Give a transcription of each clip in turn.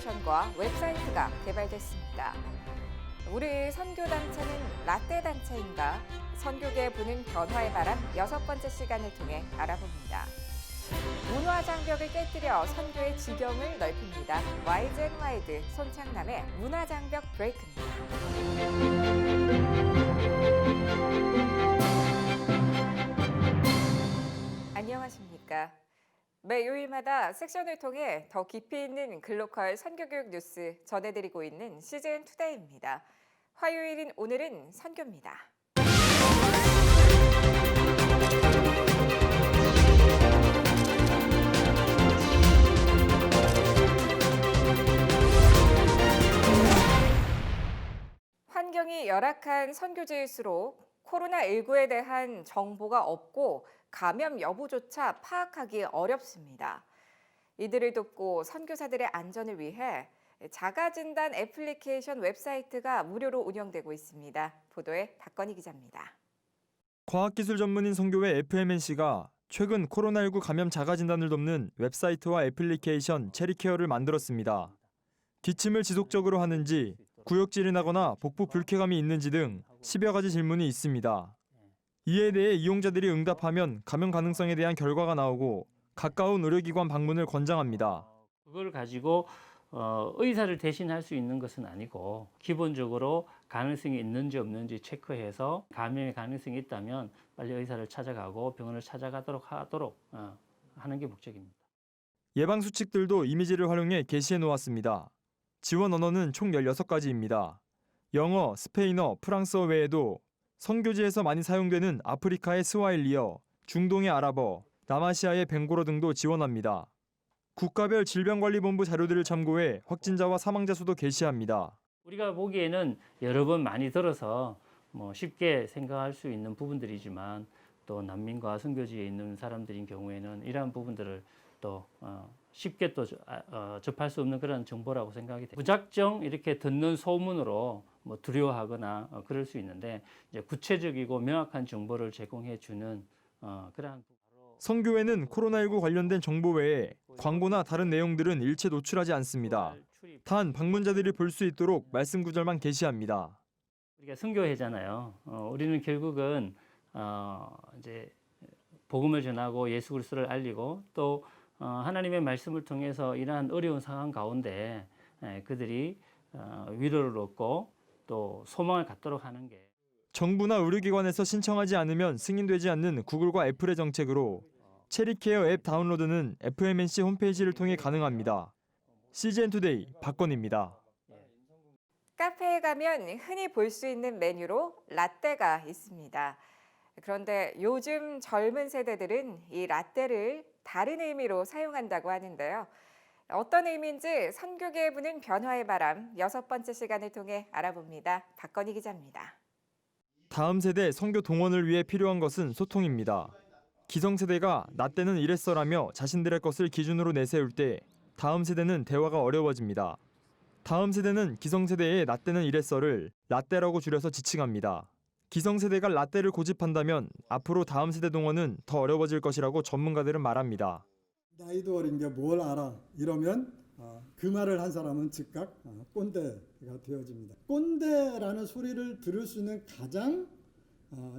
애플리케이션과 웹사이트가 개발됐습니다. 우리 선교단체는 라떼 단체인가? 선교계에 부는 변화의 바람 6번째 시간을 통해 알아봅니다. 문화 장벽을 깨뜨려 선교의 지경을 넓힙니다. 와이즈 앤 와이드 손창남의 문화 장벽 브레이크입니다. 안녕하십니까? 매 요일마다 섹션을 통해 더 깊이 있는 글로컬 선교교육 뉴스 전해드리고 있는 CGN 투데이입니다. 화요일인 오늘은 선교입니다. 환경이 열악한 선교지일수록 코로나19에 대한 정보가 없고 감염 여부조차 파악하기 어렵습니다. 이들을 돕고 선교사들의 안전을 위해 자가진단 애플리케이션 웹사이트가 무료로 운영되고 있습니다. 보도에 박건희 기자입니다. 과학기술 전문인 선교회 FMNC가 최근 코로나19 감염 자가진단을 돕는 웹사이트와 애플리케이션 체리케어를 만들었습니다. 기침을 지속적으로 하는지, 구역질이 나거나 복부 불쾌감이 있는지 등 10여 가지 질문이 있습니다. 이에 대해 이용자들이 응답하면 감염 가능성에 대한 결과가 나오고 가까운 의료기관 방문을 권장합니다. 그걸 가지고 의사를 대신할 수 있는 것은 아니고 기본적으로 가능성이 있는지 없는지 체크해서 감염의 가능성이 있다면 빨리 의사를 찾아가고 병원을 찾아가도록 하는 게 목적입니다. 예방 수칙들도 이미지를 활용해 게시해 놓았습니다. 지원 언어는 총 16가지입니다. 영어, 스페인어, 프랑스어 외에도 선교지에서 많이 사용되는 아프리카의 스와힐리어, 중동의 아랍어, 남아시아의 벵고로 등도 지원합니다. 국가별 질병관리본부 자료들을 참고해 확진자와 사망자 수도 게시합니다. 우리가 보기에는 여러 번 많이 들어서 쉽게 생각할 수 있는 부분들이지만 또 난민과 선교지에 있는 사람들인 경우에는 이러한 부분들을 또 쉽게 또 접할 수 없는 그런 정보라고 생각이 됩니다. 무작정 이렇게 듣는 소문으로 두려워하거나 그럴 수 있는데 이제 구체적이고 명확한 정보를 제공해 주는 그러한. 선교회는 코로나19 관련된 정보 외에 광고나 다른 내용들은 일체 노출하지 않습니다. 단 방문자들이 볼 수 있도록 말씀 구절만 게시합니다. 우리가 선교회잖아요. 우리는 결국은 이제 복음을 전하고 예수 그리스도를 알리고 또 하나님의 말씀을 통해서 이러한 어려운 상황 가운데 그들이 위로를 얻고 또 소망을 갖도록 하는 게. 정부나 의료기관에서 신청하지 않으면 승인되지 않는 구글과 애플의 정책으로 체리케어 앱 다운로드는 FMNC 홈페이지를 통해 가능합니다. CGN 투데이 박건희입니다. 카페에 가면 흔히 볼 수 있는 메뉴로 라떼가 있습니다. 그런데 요즘 젊은 세대들은 이 라떼를 다른 의미로 사용한다고 하는데요. 어떤 의미인지 선교계에 부는 변화의 바람 6번째 시간을 통해 알아봅니다. 박건희 기자입니다. 다음 세대 선교 동원을 위해 필요한 것은 소통입니다. 기성세대가 나 때는 이랬어라며 자신들의 것을 기준으로 내세울 때 다음 세대는 대화가 어려워집니다. 다음 세대는 기성세대의 나 때는 이랬어를 라떼라고 줄여서 지칭합니다. 기성세대가 라떼를 고집한다면 앞으로 다음 세대 동원은 더 어려워질 것이라고 전문가들은 말합니다. 나이도 어린 게 뭘 알아 이러면 그 말을 한 사람은 즉각 꼰대가 되어집니다. 꼰대라는 소리를 들을 수 있는 가장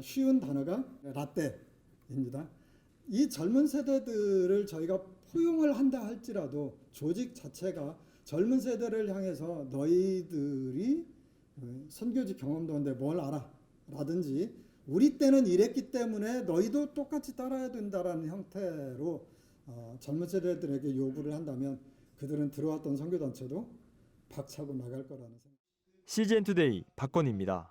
쉬운 단어가 라떼입니다. 이 젊은 세대들을 저희가 포용을 한다 할지라도 조직 자체가 젊은 세대를 향해서 너희들이 선교지 경험도 없는데 뭘 알아? 라든지 우리 때는 이랬기 때문에 너희도 똑같이 따라야 된다라는 형태로 젊은 세대들에게 요구를 한다면 그들은 들어왔던 선교단체도 박차고 나갈 거라는 생각. CGN 투데이 박건희입니다.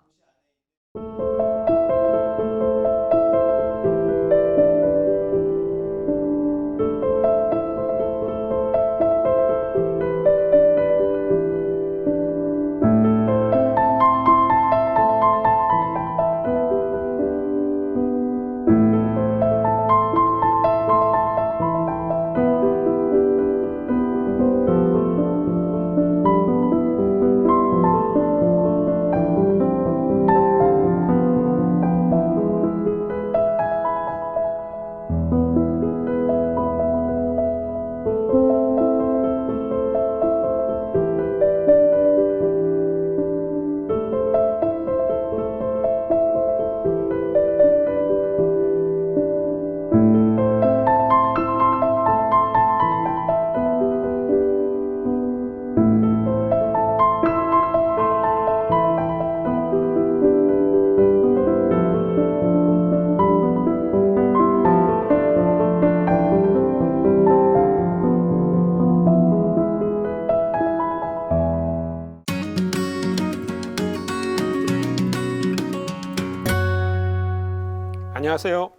안녕하세요.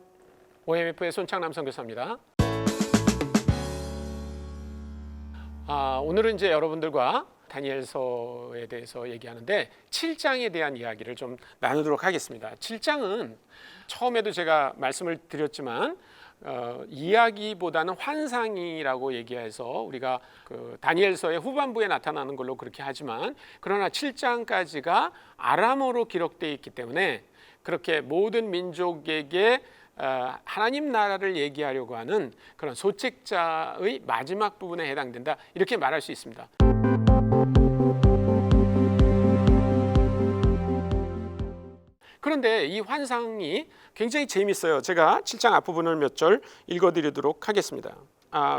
OMF의 손창남 선교사입니다. 오늘은 이제 여러분들과 다니엘서에 대해서 얘기하는데 7장에 대한 이야기를 좀 나누도록 하겠습니다. 7장은 처음에도 제가 말씀을 드렸지만 이야기보다는 환상이라고 얘기해서 우리가 그 다니엘서의 후반부에 나타나는 걸로 그렇게 하지만, 그러나 7장까지가 아람어로 기록되어 있기 때문에 그렇게 모든 민족에게 하나님 나라를 얘기하려고 하는 그런 소책자의 마지막 부분에 해당된다, 이렇게 말할 수 있습니다. 그런데 이 환상이 굉장히 재미있어요. 제가 7장 앞부분을 몇 절 읽어드리도록 하겠습니다.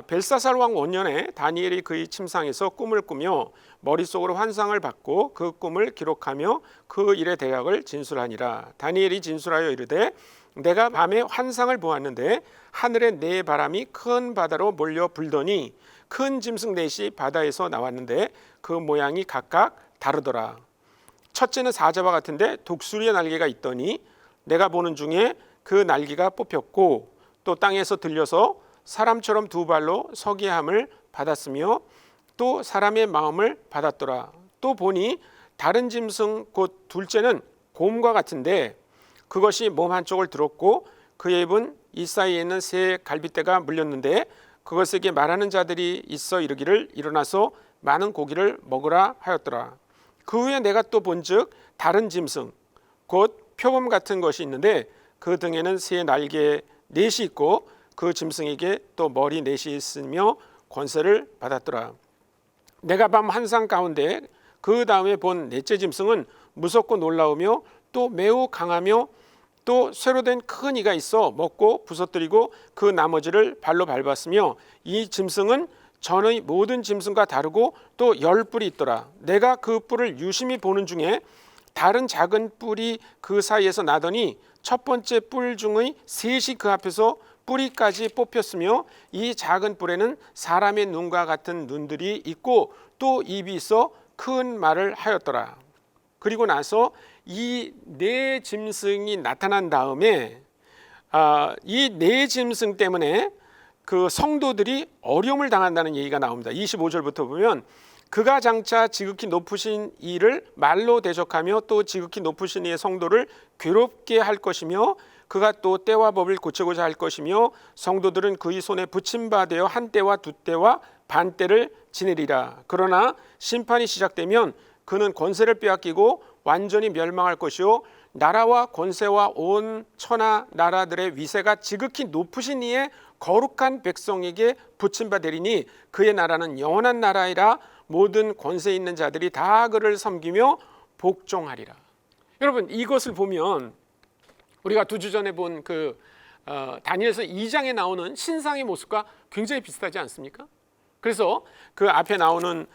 벨사살 왕 원년에 다니엘이 그의 침상에서 꿈을 꾸며 머릿속으로 환상을 받고 그 꿈을 기록하며 그 일의 대략을 진술하니라. 다니엘이 진술하여 이르되 내가 밤에 환상을 보았는데 하늘에 네 바람이 큰 바다로 몰려 불더니 큰 짐승 넷이 바다에서 나왔는데 그 모양이 각각 다르더라. 첫째는 사자와 같은데 독수리의 날개가 있더니 내가 보는 중에 그 날개가 뽑혔고 또 땅에서 들려서 사람처럼 두 발로 서게 함을 받았으며 또 사람의 마음을 받았더라. 또 보니 다른 짐승 곧 둘째는 곰과 같은데 그것이 몸 한쪽을 들었고 그의 입은 이 사이에 있는 새 갈빗대가 물렸는데 그것에게 말하는 자들이 있어 이르기를 일어나서 많은 고기를 먹으라 하였더라. 그 후에 내가 또 본즉 다른 짐승 곧 표범 같은 것이 있는데 그 등에는 새 날개 넷이 있고 그 짐승에게 또 머리 넷이 있으며 권세를 받았더라. 내가 밤 환상 가운데 그 다음에 본 넷째 짐승은 무섭고 놀라우며 또 매우 강하며 또 쇠로 된 큰 이가 있어 먹고 부서뜨리고 그 나머지를 발로 밟았으며 이 짐승은 전의 모든 짐승과 다르고 또 10뿔이 있더라. 내가 그 뿔을 유심히 보는 중에 다른 작은 뿔이 그 사이에서 나더니 첫 번째 뿔 중의 셋이 그 앞에서 뿌리까지 뽑혔으며 이 작은 뿔에는 사람의 눈과 같은 눈들이 있고 또 입이 있어 큰 말을 하였더라. 그리고 나서 이 네 짐승이 나타난 다음에 이 네 짐승 때문에 그 성도들이 어려움을 당한다는 얘기가 나옵니다. 25절부터 보면 그가 장차 지극히 높으신 이를 말로 대적하며 또 지극히 높으신 이의 성도를 괴롭게 할 것이며 그가 또 때와 법을 고치고자 할 것이며 성도들은 그의 손에 붙임바 되어 한 때와 두 때와 반 때를 지내리라. 그러나 심판이 시작되면 그는 권세를 빼앗기고 완전히 멸망할 것이요 나라와 권세와 온 천하 나라들의 위세가 지극히 높으신 이의 거룩한 백성에게 붙임바 되리니 그의 나라는 영원한 나라이라. 모든 권세 있는 자들이 다 그를 섬기며 복종하리라. 여러분, 이것을 보면 우리가 2주 전에 본 그 다니엘서 2장에 나오는 신상의 모습과 굉장히 비슷하지 않습니까? 그래서 그 앞에 나오는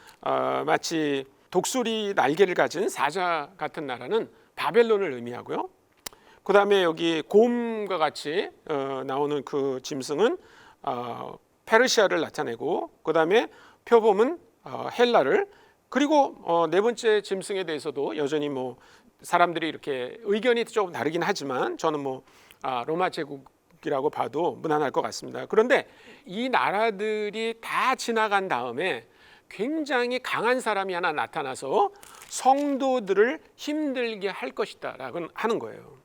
마치 독수리 날개를 가진 사자 같은 나라는 바벨론을 의미하고요. 그 다음에 여기 곰과 같이 나오는 그 짐승은 페르시아를 나타내고, 그 다음에 표범은 헬라를, 그리고 네 번째 짐승에 대해서도 여전히 뭐 사람들이 이렇게 의견이 조금 다르긴 하지만 저는 뭐 로마 제국이라고 봐도 무난할 것 같습니다. 그런데 이 나라들이 다 지나간 다음에 굉장히 강한 사람이 하나 나타나서 성도들을 힘들게 할 것이다 라고 하는 거예요.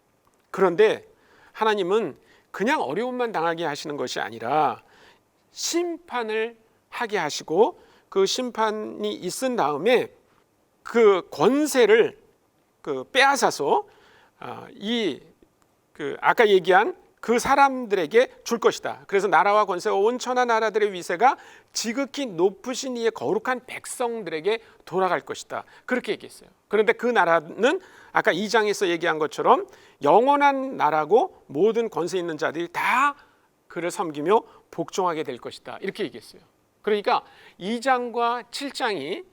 그런데 하나님은 그냥 어려움만 당하게 하시는 것이 아니라 심판을 하게 하시고 그 심판이 있은 다음에 그 권세를 빼앗아서 아까 얘기한 그 사람들에게 줄 것이다. 그래서 나라와 권세와 온 천하 나라들의 위세가 지극히 높으신 이의 거룩한 백성들에게 돌아갈 것이다. 그렇게 얘기했어요. 그런데 그 나라는 아까 2장에서 얘기한 것처럼 영원한 나라고 모든 권세 있는 자들이 다 그를 섬기며 복종하게 될 것이다. 이렇게 얘기했어요. 그러니까 2장과 7장이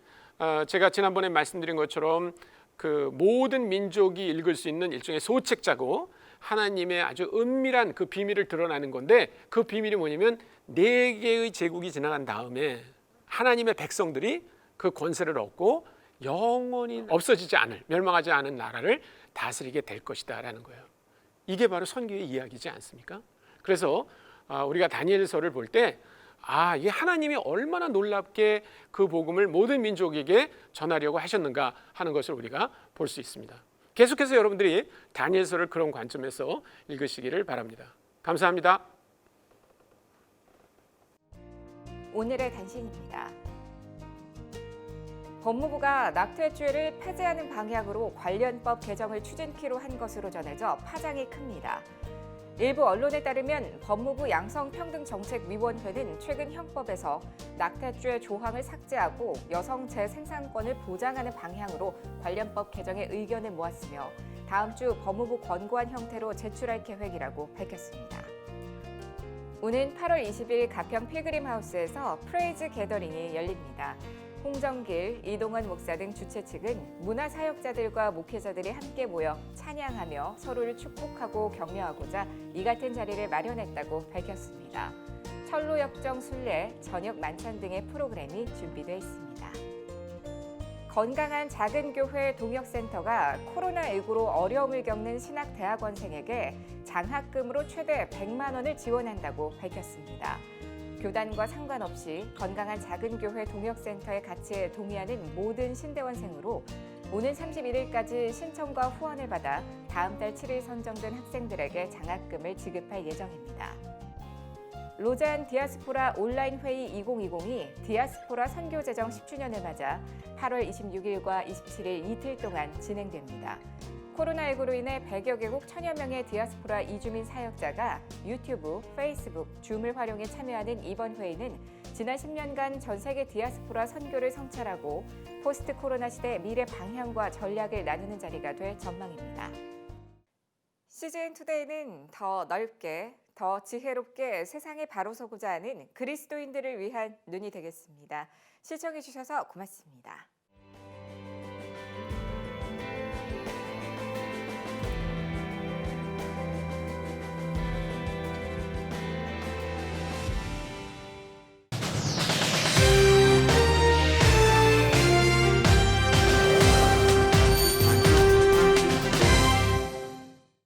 제가 지난번에 말씀드린 것처럼 그 모든 민족이 읽을 수 있는 일종의 소책자고 하나님의 아주 은밀한 그 비밀을 드러나는 건데, 그 비밀이 뭐냐면 4개의 제국이 지나간 다음에 하나님의 백성들이 그 권세를 얻고 영원히 없어지지 않을, 멸망하지 않은 나라를 다스리게 될 것이다 라는 거예요. 이게 바로 선교의 이야기지 않습니까? 그래서 우리가 다니엘서를 볼 때 이 하나님이 얼마나 놀랍게 그 복음을 모든 민족에게 전하려고 하셨는가 하는 것을 우리가 볼 수 있습니다. 계속해서 여러분들이 다니엘서를 그런 관점에서 읽으시기를 바랍니다. 감사합니다. 오늘의 단신입니다. 법무부가 낙태죄를 폐지하는 방향으로 관련법 개정을 추진키로 한 것으로 전해져 파장이 큽니다. 일부 언론에 따르면 법무부 양성평등정책위원회는 최근 형법에서 낙태죄 조항을 삭제하고 여성 재생산권을 보장하는 방향으로 관련법 개정에 의견을 모았으며 다음 주 법무부 권고안 형태로 제출할 계획이라고 밝혔습니다. 오는 8월 20일 가평 필그림 하우스에서 프레이즈 게더링이 열립니다. 홍정길, 이동원 목사 등 주최 측은 문화 사역자들과 목회자들이 함께 모여 찬양하며 서로를 축복하고 격려하고자 이 같은 자리를 마련했다고 밝혔습니다. 철로 역정 순례, 저녁 만찬 등의 프로그램이 준비돼 있습니다. 건강한 작은 교회 동역센터가 코로나19로 어려움을 겪는 신학대학원생에게 장학금으로 최대 100만 원을 지원한다고 밝혔습니다. 교단과 상관없이 건강한 작은 교회 동역센터의 가치에 동의하는 모든 신대원생으로 오는 31일까지 신청과 후원을 받아 다음 달 7일 선정된 학생들에게 장학금을 지급할 예정입니다. 로잔 디아스포라 온라인 회의 2020이 디아스포라 선교 제정 10주년을 맞아 8월 26일과 27일 이틀 동안 진행됩니다. 코로나19로 인해 100여 개국 1000여 명의 디아스포라 이주민 사역자가 유튜브, 페이스북, 줌을 활용해 참여하는 이번 회의는 지난 10년간 전 세계 디아스포라 선교를 성찰하고 포스트 코로나 시대 미래 방향과 전략을 나누는 자리가 될 전망입니다. CGN 투데이는 더 넓게, 더 지혜롭게 세상에 바로 서고자 하는 그리스도인들을 위한 눈이 되겠습니다. 시청해 주셔서 고맙습니다.